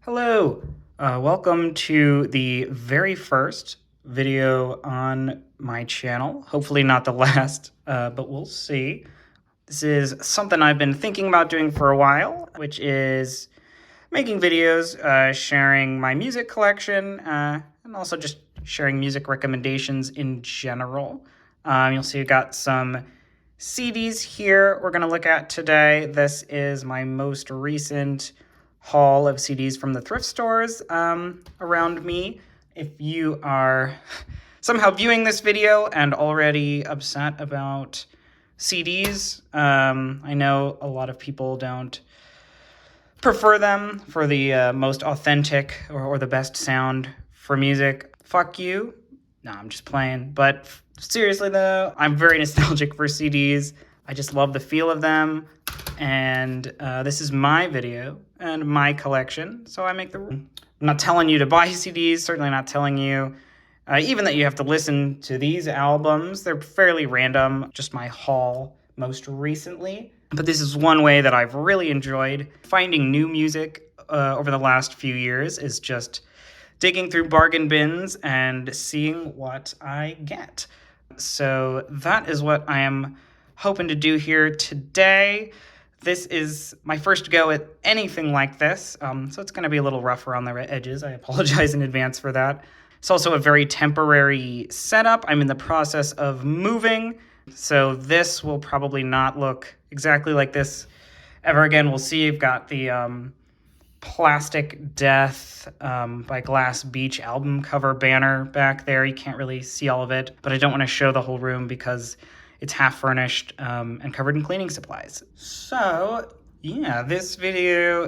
Hello, welcome to the very first video on my channel. Hopefully not the last, but we'll see. This is something I've been thinking about doing for a while, which is making videos, sharing my music collection, and also just sharing music recommendations in general. You'll see we've got some CDs here we're going to look at today. This is my most recent haul of CDs from the thrift stores around me. If you are somehow viewing this video and already upset about CDs, I know a lot of people don't prefer them for the most authentic or the best sound for music. Fuck you. No, I'm just playing. But seriously though, I'm very nostalgic for CDs. I just love the feel of them. And this is my video and my collection, so I make the rules. I'm not telling you to buy CDs, certainly not telling you even that you have to listen to these albums. They're fairly random, just my haul most recently. But this is one way that I've really enjoyed finding new music over the last few years, is just digging through bargain bins and seeing what I get. So that is what I am hoping to do here today. This is my first go at anything like this, so it's going to be a little rough around the edges. I apologize in advance for that. It's also a very temporary setup. I'm in the process of moving, so this will probably not look exactly like this ever again. We'll see. I've got the Plastic Death by Glass Beach album cover banner back there. You can't really see all of it, but I don't want to show the whole room because it's half furnished and covered in cleaning supplies. So yeah, this video,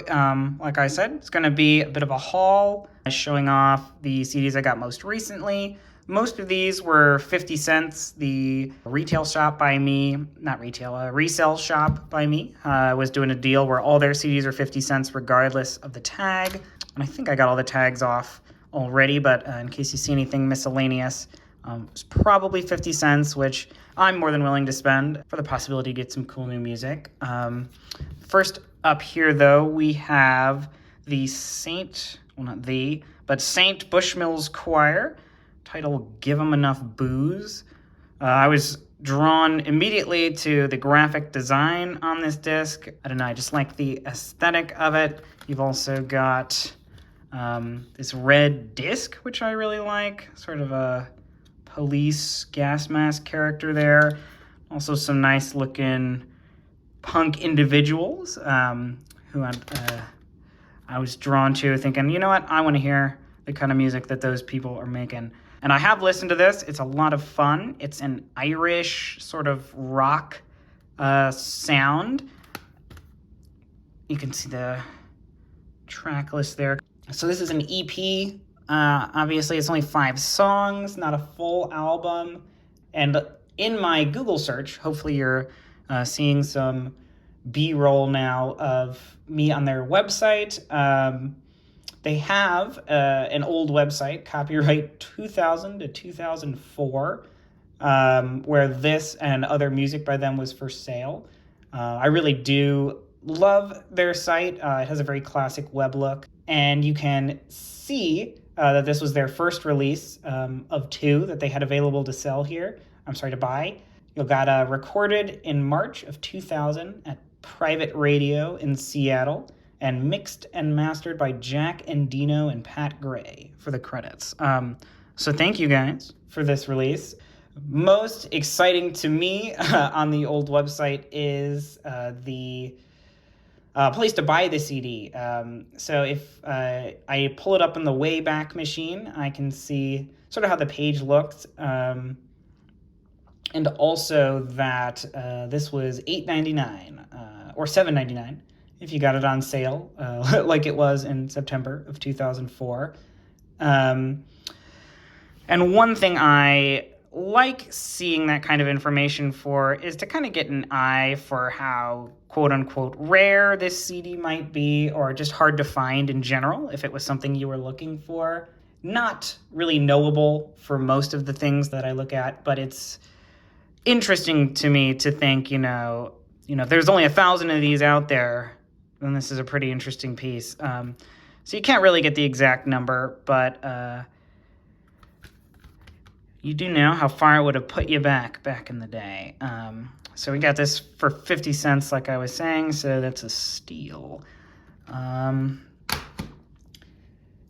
like I said, it's going to be a bit of a haul showing off the CDs I got most recently. Most of these were 50 cents. The retail shop by me, not retail, resale shop by me, was doing a deal where all their CDs are 50 cents regardless of the tag. And I think I got all the tags off already, but in case you see anything miscellaneous, it's probably 50 cents, which I'm more than willing to spend for the possibility to get some cool new music. First up here, though, we have the Saint Bushmills Choir, title Give 'Em Enough Booze. I was drawn immediately to the graphic design on this disc. I don't know, I just like the aesthetic of it. You've also got this red disc, which I really like, sort of a police gas mask character there. Also some nice looking punk individuals who I was drawn to, thinking, you know what, I want to hear the kind of music that those people are making. And I have listened to this. It's a lot of fun. It's an Irish sort of rock sound. You can see the track list there. So this is an EP. Obviously, it's only 5 songs, not a full album. And in my Google search, hopefully you're seeing some B-roll now of me on their website. They have an old website, copyright 2000 to 2004, where this and other music by them was for sale. I really do love their site. It has a very classic web look, and you can see that this was their first release of 2 that they had available to sell here. To buy. You got recorded in March of 2000 at Private Radio in Seattle, and mixed and mastered by Jack Endino and Pat Gray for the credits. So thank you guys for this release. Most exciting to me on the old website is the place to buy the CD. So if I pull it up in the Wayback Machine, I can see sort of how the page looked. And also that this was $8.99 or $7.99 if you got it on sale, like it was in September of 2004. And one thing I like seeing that kind of information for is to kind of get an eye for how quote-unquote rare this CD might be, or just hard to find in general if it was something you were looking for. Not really knowable for most of the things that I look at, but it's interesting to me to think, if there's only 1,000 of these out there, then this is a pretty interesting piece. So you can't really get the exact number, but you do know how far it would have put you back in the day. So we got this for 50 cents, like I was saying, so that's a steal.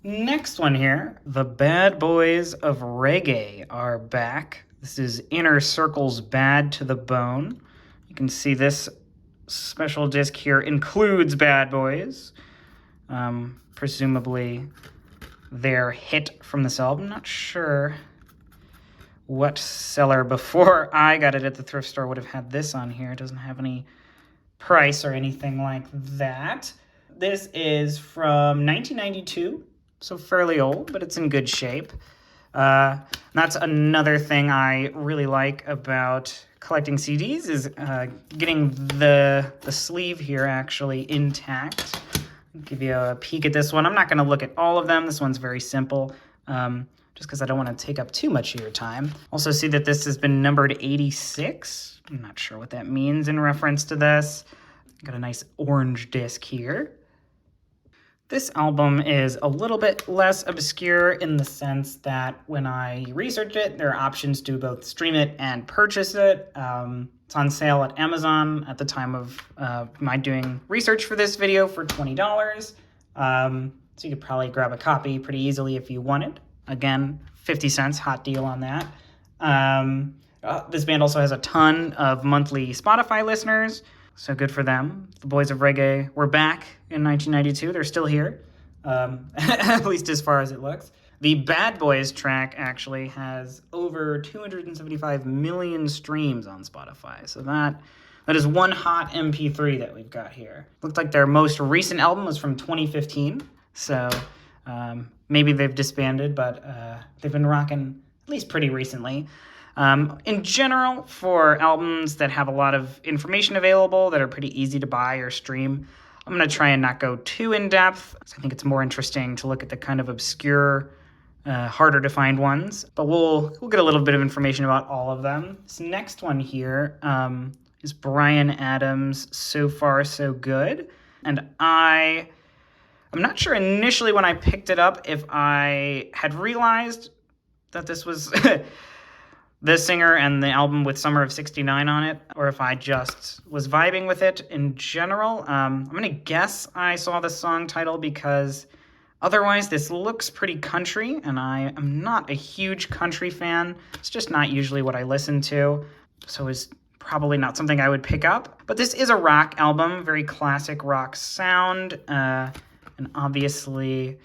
Next one here, the Bad Boys of Reggae are back. This is Inner Circle's Bad to the Bone. You can see this special disc here includes Bad Boys, presumably their hit from this album. Not sure what seller before I got it at the thrift store would have had this on here. It doesn't have any price or anything like that. This is from 1992, so fairly old, but it's in good shape. That's another thing I really like about collecting CDs is getting the sleeve here actually intact. I'll give you a peek at this one. I'm not going to look at all of them. This one's very simple, just because I don't want to take up too much of your time. Also see that this has been numbered 86. I'm not sure what that means in reference to this. Got a nice orange disc here. This album is a little bit less obscure in the sense that when I researched it, there are options to both stream it and purchase it. It's on sale at Amazon at the time of my doing research for this video for $20. So you could probably grab a copy pretty easily if you wanted. Again, 50 cents, hot deal on that. This band also has a ton of monthly Spotify listeners. So good for them. The Boys of Reggae were back in 1992. They're still here, at least as far as it looks. The Bad Boys track actually has over 275 million streams on Spotify. So that is one hot MP3 that we've got here. Looks like their most recent album was from 2015. So maybe they've disbanded, but they've been rocking at least pretty recently. In general, for albums that have a lot of information available that are pretty easy to buy or stream, I'm going to try and not go too in-depth. I think it's more interesting to look at the kind of obscure, harder to find ones. But we'll get a little bit of information about all of them. This next one here is Bryan Adams' So Far So Good. And I'm not sure initially when I picked it up if I had realized that this was the singer and the album with Summer of '69 on it, or if I just was vibing with it in general. I'm going to guess I saw the song title because otherwise this looks pretty country, and I am not a huge country fan. It's just not usually what I listen to, so it's probably not something I would pick up. But this is a rock album, very classic rock sound, and obviously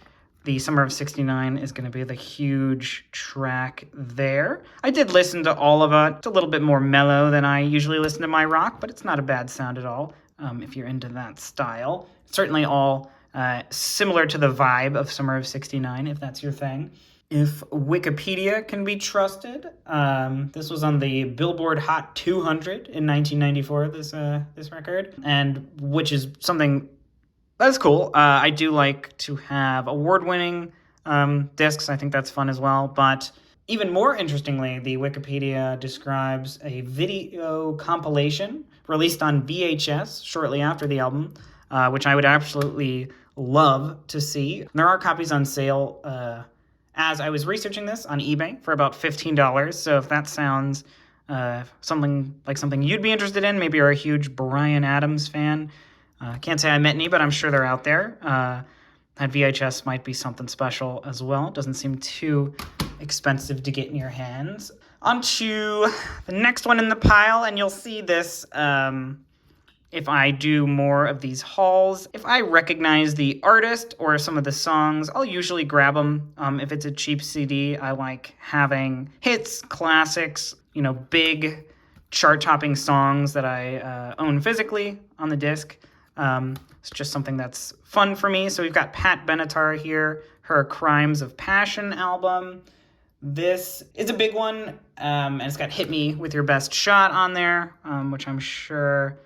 the Summer of '69 is going to be the huge track there. I did listen to all of it. It's a little bit more mellow than I usually listen to my rock, but it's not a bad sound at all if you're into that style. Certainly all similar to the vibe of Summer of '69, if that's your thing. If Wikipedia can be trusted, this was on the Billboard Hot 200 in 1994, this record, and which is something that's cool. I do like to have award-winning discs. I think that's fun as well. But even more interestingly, the Wikipedia describes a video compilation released on VHS shortly after the album, which I would absolutely love to see. There are copies on sale as I was researching this on eBay for about $15. So if that sounds something you'd be interested in, maybe you're a huge Bryan Adams fan. Can't say I met any, but I'm sure they're out there. That VHS might be something special as well. It doesn't seem too expensive to get in your hands. On to the next one in the pile, and you'll see this if I do more of these hauls. If I recognize the artist or some of the songs, I'll usually grab them. If it's a cheap CD, I like having hits, classics, big chart-topping songs that I own physically on the disc. It's just something that's fun for me. So we've got Pat Benatar here, her Crimes of Passion album. This is a big one, and it's got Hit Me With Your Best Shot on there, which I'm sure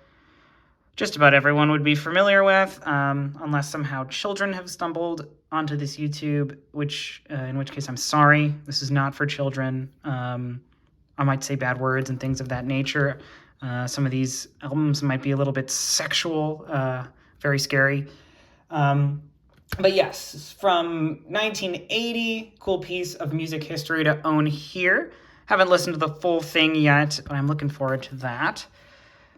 just about everyone would be familiar with, unless somehow children have stumbled onto this YouTube, in which case I'm sorry. This is not for children. I might say bad words and things of that nature. Some of these albums might be a little bit sexual, very scary. But yes, from 1980, cool piece of music history to own here. Haven't listened to the full thing yet, but I'm looking forward to that.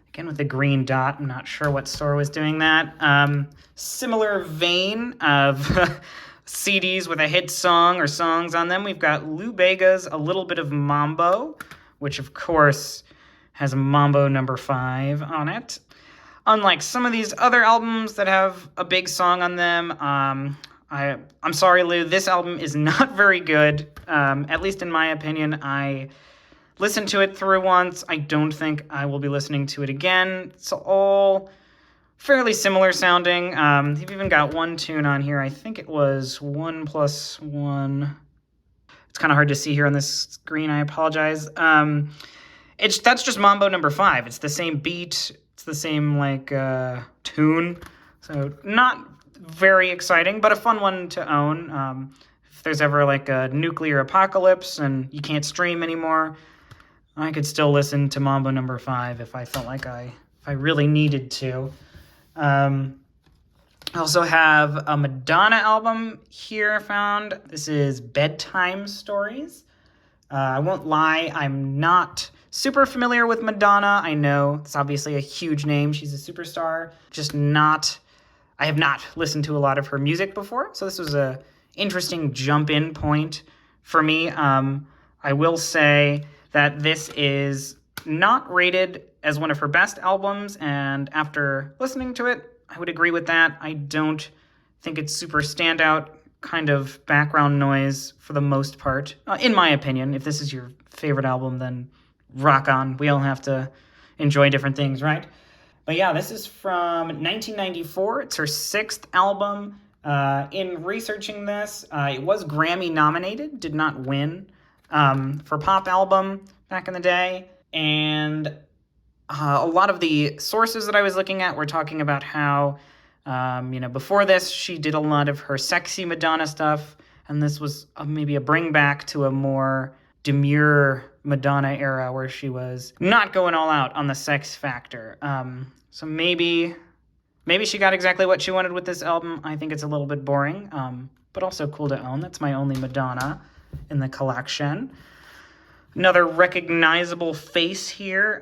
Again, with the green dot, I'm not sure what store was doing that. Similar vein of CDs with a hit song or songs on them. We've got Lou Bega's A Little Bit of Mambo, which of course has Mambo number 5 on it. Unlike some of these other albums that have a big song on them, I'm sorry, Lou, this album is not very good. At least in my opinion. I listened to it through once. I don't think I will be listening to it again. It's all fairly similar sounding. You've even got one tune on here. I think it was 1 + 1. It's kind of hard to see here on this screen. I apologize. That's just Mambo number 5. It's the same beat. It's the same tune. So not very exciting, but a fun one to own. If there's ever like a nuclear apocalypse and you can't stream anymore, I could still listen to Mambo number 5 if I felt like if I really needed to. I also have a Madonna album here found. This is Bedtime Stories. I won't lie, I'm not super familiar with Madonna. I know it's obviously a huge name. She's a superstar. I have not listened to a lot of her music before, so this was a interesting jump-in point for me. I will say that this is not rated as one of her best albums, and after listening to it, I would agree with that. I don't think it's super standout kind of background noise for the most part, in my opinion. If this is your favorite album, then rock on. We all have to enjoy different things, right? But yeah, this is from 1994. It's her 6th album. In researching this, it was Grammy nominated, did not win for pop album back in the day. And a lot of the sources that I was looking at were talking about how, before this, she did a lot of her sexy Madonna stuff. And this was maybe a bring back to a more demure Madonna era where she was not going all out on the sex factor. So maybe she got exactly what she wanted with this album. I think it's a little bit boring, but also cool to own. That's my only Madonna in the collection. Another recognizable face here.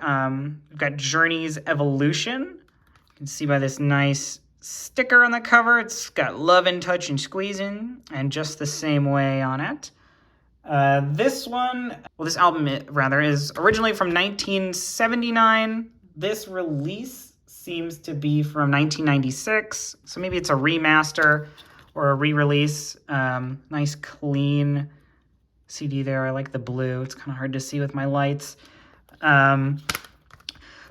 We've got Journey's Evolution. You can see by this nice sticker on the cover. It's got Lovin', Touchin', Squeezin', and Just the Same Way on it. This album, is originally from 1979. This release seems to be from 1996, so maybe it's a remaster or a re-release. Nice, clean CD there. I like the blue. It's kind of hard to see with my lights.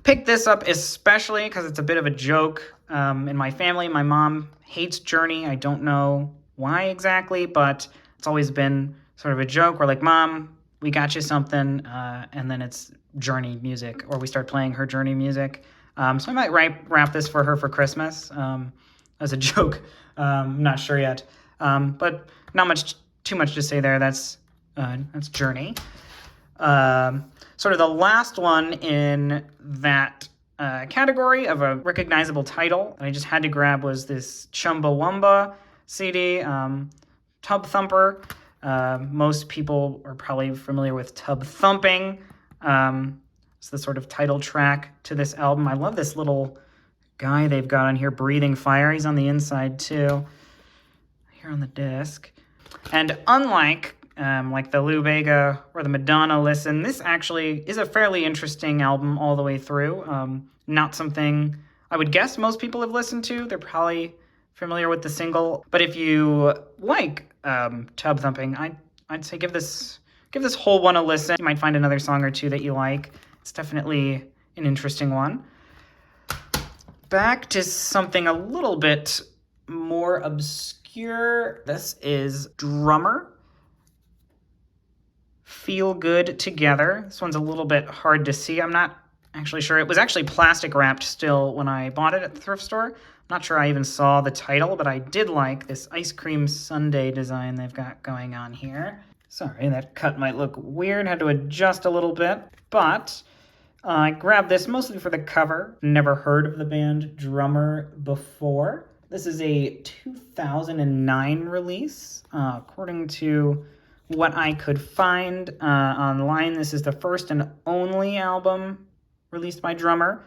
Picked this up especially because it's a bit of a joke in my family. My mom hates Journey. I don't know why exactly, but it's always been sort of a joke. We're like, Mom, we got you something, and then it's Journey music, or we start playing her Journey music. So I might wrap this for her for Christmas as a joke. I'm not sure yet, but not too much to say there. That's Journey. Sort of the last one in that category of a recognizable title that I just had to grab was this Chumbawamba CD, Tub Thumper. Most people are probably familiar with Tub Thumping. It's the sort of title track to this album. I love this little guy they've got on here breathing fire. He's on the inside too, here on the disc. And unlike like the Lou Bega or the Madonna listen, this actually is a fairly interesting album all the way through. Not something I would guess most people have listened to. They're probably familiar with the single. But if you like Tub Thumping, I'd say give this whole one a listen. You might find another song or two that you like. It's definitely an interesting one. Back to something a little bit more obscure. This is Drummer. Feel Good Together. This one's a little bit hard to see. I'm not actually sure. It was actually plastic wrapped still when I bought it at the thrift store. I'm not sure I even saw the title, but I did like this ice cream sundae design they've got going on here. Sorry, that cut might look weird. Had to adjust a little bit, but I grabbed this mostly for the cover. Never heard of the band Drummer before. This is a 2009 release, according to what I could find online. This is the first and only album released by Drummer,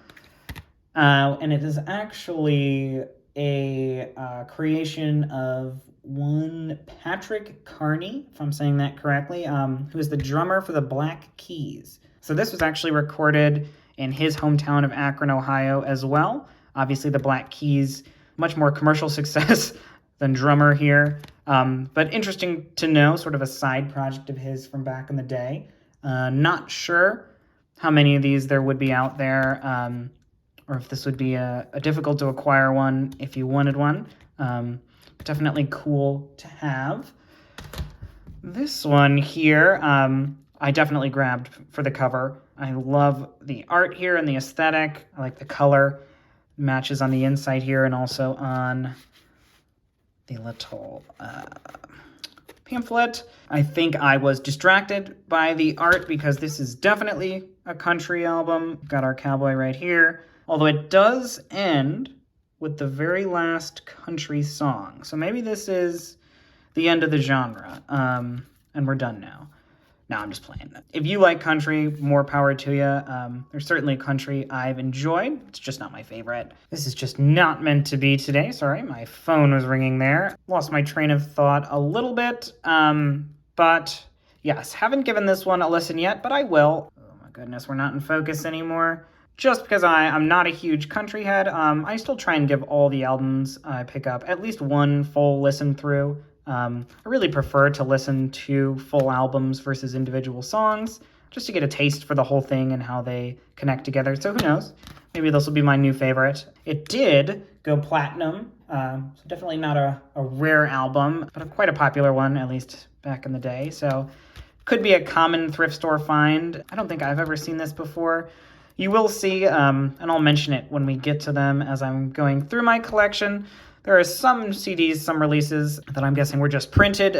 and it is actually a creation of one Patrick Carney, if I'm saying that correctly, who is the drummer for the Black Keys. So this was actually recorded in his hometown of Akron, Ohio as well. Obviously the Black Keys, much more commercial success than Drummer here. But interesting to know, sort of a side project of his from back in the day. Not sure how many of these there would be out there, or if this would be a difficult to acquire one if you wanted one. Definitely cool to have. This one here, I definitely grabbed for the cover. I love the art here and the aesthetic. I like the color. Matches on the inside here and also on the little pamphlet. I think I was distracted by the art because this is definitely a country album. Got our cowboy right here. Although it does end with the very last country song. So maybe this is the end of the genre, and we're done now. No, I'm just playing. If you like country, more power to you. There's certainly a country I've enjoyed. It's just not my favorite. This is just not meant to be today. Sorry, my phone was ringing there. Lost my train of thought a little bit. But yes, haven't given this one a listen yet, but I will. Oh my goodness, we're not in focus anymore. Just because I'm not a huge country head, I still try and give all the albums I pick up at least one full listen through. I really prefer to listen to full albums versus individual songs, just to get a taste for the whole thing and how they connect together. So who knows? Maybe this will be my new favorite. It did go platinum, so definitely not a rare album, but quite a popular one, at least back in the day. So could be a common thrift store find. I don't think I've ever seen this before. You will see, and I'll mention it when we get to them as I'm going through my collection. There are some CDs, some releases that I'm guessing were just printed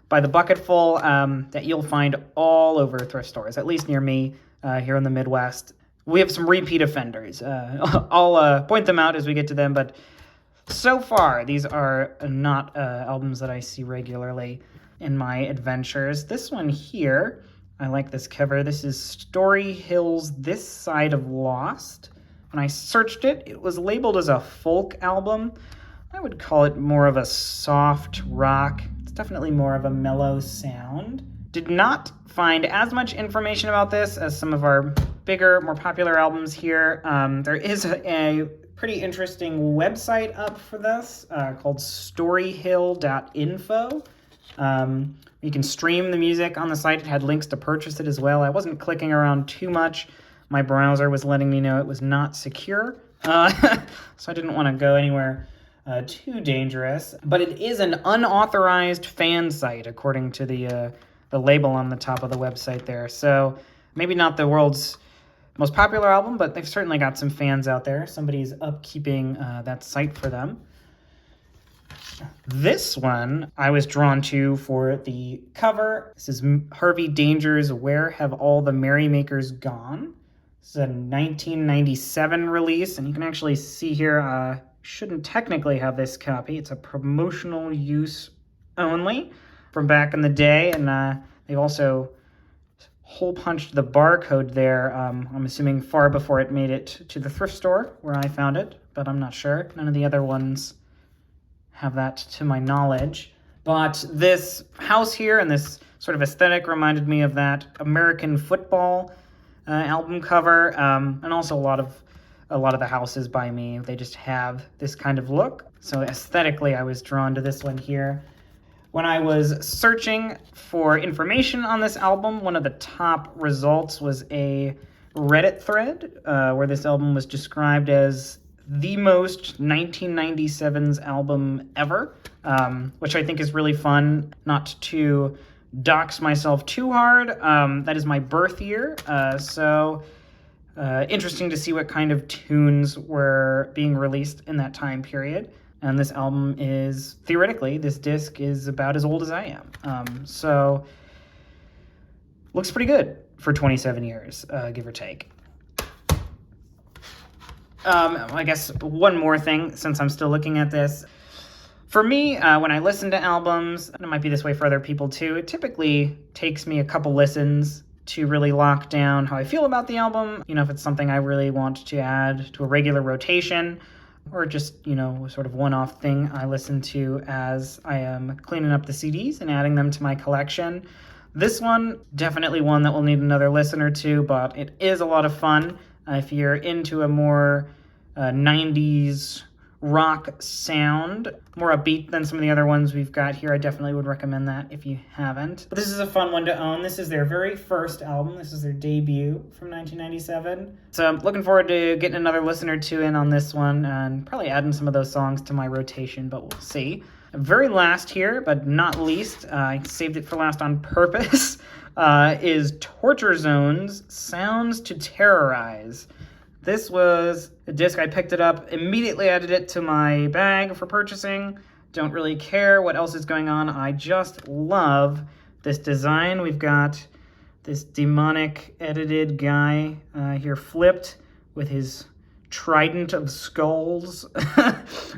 by the bucketful that you'll find all over thrift stores, at least near me here in the Midwest. We have some repeat offenders. I'll point them out as we get to them, but so far, these are not albums that I see regularly in my adventures. This one here, I like this cover. This is Story Hill's This Side of Lost. When I searched it, it was labeled as a folk album. I would call it more of a soft rock. It's definitely more of a mellow sound. Did not find as much information about this as some of our bigger, more popular albums here. There is a pretty interesting website up for this called storyhill.info. You can stream the music on the site. It had links to purchase it as well. I wasn't clicking around too much. My browser was letting me know it was not secure, so I didn't want to go anywhere too dangerous. But it is an unauthorized fan site, according to the label on the top of the website there. So maybe not the world's most popular album, but they've certainly got some fans out there. Somebody's upkeeping that site for them. This one I was drawn to for the cover. This is Harvey Danger's Where Have All the Merrymakers Gone? This is a 1997 release, and you can actually see here, shouldn't technically have this copy. It's a promotional use only from back in the day, and they also hole punched the barcode there, I'm assuming far before it made it to the thrift store where I found it, but I'm not sure. None of the other ones have that to my knowledge. But this house here and this sort of aesthetic reminded me of that American Football album cover, and also a lot of the houses by me, they just have this kind of look. So aesthetically, I was drawn to this one here. When I was searching for information on this album, one of the top results was a Reddit thread where this album was described as the most 1997's album ever, which I think is really fun. Not to dox myself too hard. That is my birth year, so interesting to see what kind of tunes were being released in that time period. And this album is, theoretically, this disc is about as old as I am. So looks pretty good for 27 years, give or take. I guess one more thing, since I'm still looking at this. For me, when I listen to albums, and it might be this way for other people too, it typically takes me a couple listens to really lock down how I feel about the album. You know, if it's something I really want to add to a regular rotation, or just, you know, sort of one-off thing I listen to as I am cleaning up the CDs and adding them to my collection. This one, definitely one that will need another listen or two, but it is a lot of fun. If you're into a more 90s rock sound, more upbeat than some of the other ones we've got here, I definitely would recommend that if you haven't. But this is a fun one to own. This is their very first album. This is their debut from 1997. So I'm looking forward to getting another listen or two in on this one and probably adding some of those songs to my rotation, but we'll see. Very last here, but not least, I saved it for last on purpose, is Torture Zone's Sounds to Terrorize. This was a disc. I picked it up, immediately added it to my bag for purchasing. Don't really care what else is going on. I just love this design. We've got this demonic edited guy here flipped with his trident of skulls.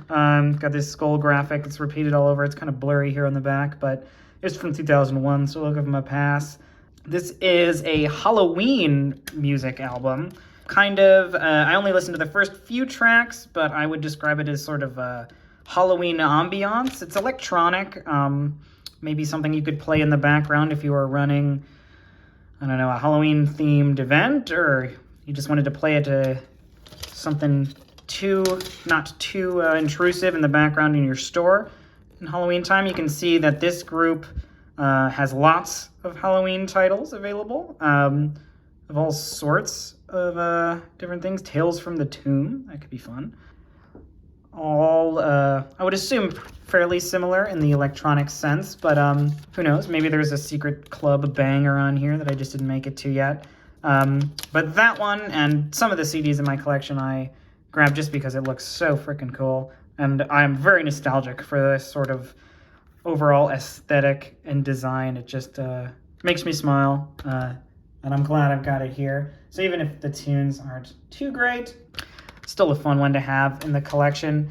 Got this skull graphic that's repeated all over. It's kind of blurry here on the back, but it's from 2001, so we'll give him a pass. This is a Halloween music album. Kind of, I only listened to the first few tracks, but I would describe it as sort of a Halloween ambiance. It's electronic, maybe something you could play in the background if you were running, I don't know, a Halloween-themed event, or you just wanted to play it to something not too intrusive in the background in your store. In Halloween time, you can see that this group has lots of Halloween titles available, of all sorts of different things. Tales from the Tomb, that could be fun. All, I would assume, fairly similar in the electronic sense, but who knows? Maybe there's a secret club banger on here that I just didn't make it to yet. But that one and some of the CDs in my collection I grabbed just because it looks so freaking cool, and I'm very nostalgic for this sort of overall aesthetic and design. It just makes me smile, and I'm glad I've got it here. So even if the tunes aren't too great, still a fun one to have in the collection.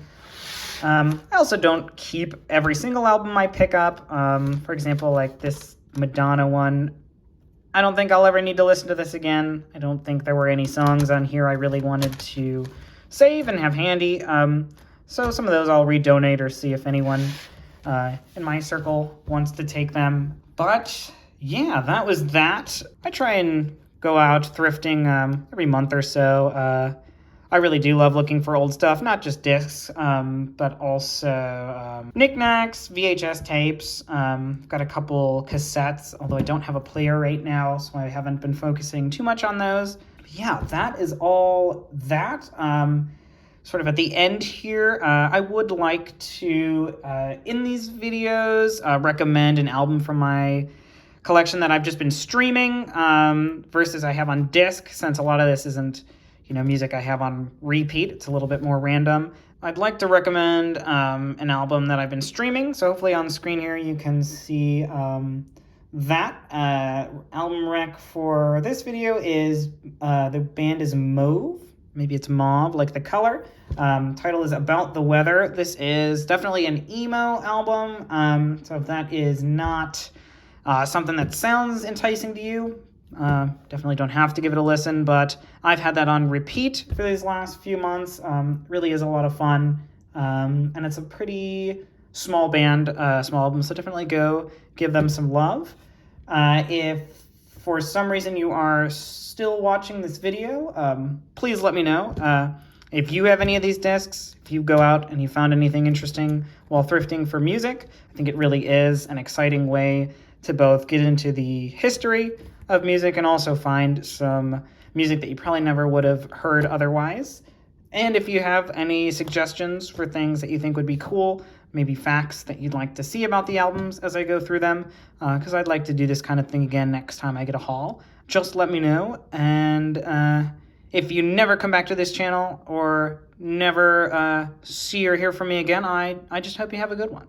I also don't keep every single album I pick up. For example, like this Madonna one, I don't think I'll ever need to listen to this again. I don't think there were any songs on here I really wanted to save and have handy. So some of those I'll redonate or see if anyone in my circle wants to take them. But yeah, that was that. I try and go out thrifting every month or so. I really do love looking for old stuff, not just discs, but also knickknacks, VHS tapes. I've got a couple cassettes, although I don't have a player right now, so I haven't been focusing too much on those. But yeah, that is all that. Sort of at the end here, I would like to, in these videos, recommend an album from my collection that I've just been streaming versus I have on disc, since a lot of this isn't, you know, music I have on repeat. It's a little bit more random. I'd like to recommend an album that I've been streaming. So hopefully on screen here you can see that. Album rec for this video is, the band is Mauve. Maybe it's mauve, like the color. Title is About the Weather. This is definitely an emo album. So if that is not something that sounds enticing to you, definitely don't have to give it a listen, but I've had that on repeat for these last few months. Really is a lot of fun, and it's a pretty small band, small album, so definitely go give them some love. If for some reason you are still watching this video, please let me know. If you have any of these discs, if you go out and you found anything interesting while thrifting for music, I think it really is an exciting way to both get into the history of music and also find some music that you probably never would have heard otherwise. And if you have any suggestions for things that you think would be cool, maybe facts that you'd like to see about the albums as I go through them, because I'd like to do this kind of thing again next time I get a haul, just let me know. And if you never come back to this channel or never see or hear from me again, I just hope you have a good one.